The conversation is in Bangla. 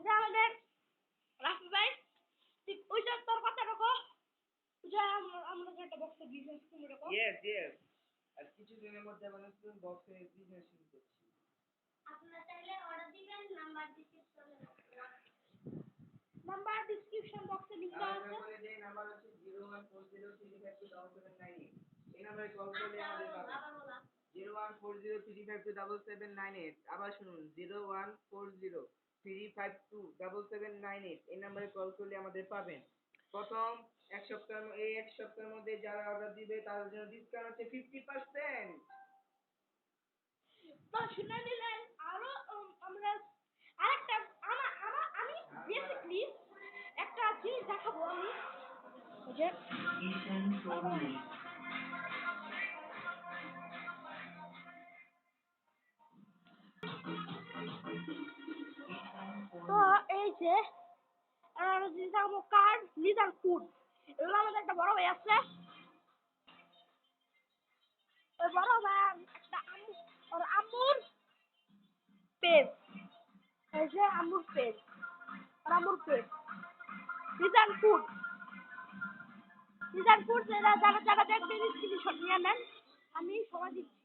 যে আমাদের রাফি ভাই ঠিক ওই যে তোর কথা রাখো যে আমরা যে একটা বক্স বিজনেস শুরু করব ইয়েস আর কিছুদিনের মধ্যে আমরা নতুন বক্সে বিজনেস শুরু করছি আপনারা চাইলে অর্ডার দিবেন নাম্বার ডেসক্রিপশন বক্সে লিংক দেওয়া আছে বলে দেই নাম্বার হচ্ছে 01403527798 এই নম্বরে কল করলে আমাদের পাবেন 01403527798 আবার শুনুন 01403527798 এই নম্বরে কল করলে আমাদের পাবেন প্রথম এক সপ্তাহের মধ্যে যারা অর্ডার দিবে তাদের জন্য ডিসকাউন্ট আছে 50%। তো শুনে নিলেন আরো আমরা আরেকটা আমি বেসিক্যালি একটা জিনিস দেখাবো আমি যে তো এই যে দেখাবো কার লিডার ফুড এগুলো আমাদের একটা বড় ভাই আছে ওই বড় ভাই একটা আম্মুর পেজ এই যে আম্মুর পেজ লিডার ফুড যারা দেখবেন স্ক্রিনশট নিয়ে নেন আমি সময় দিচ্ছি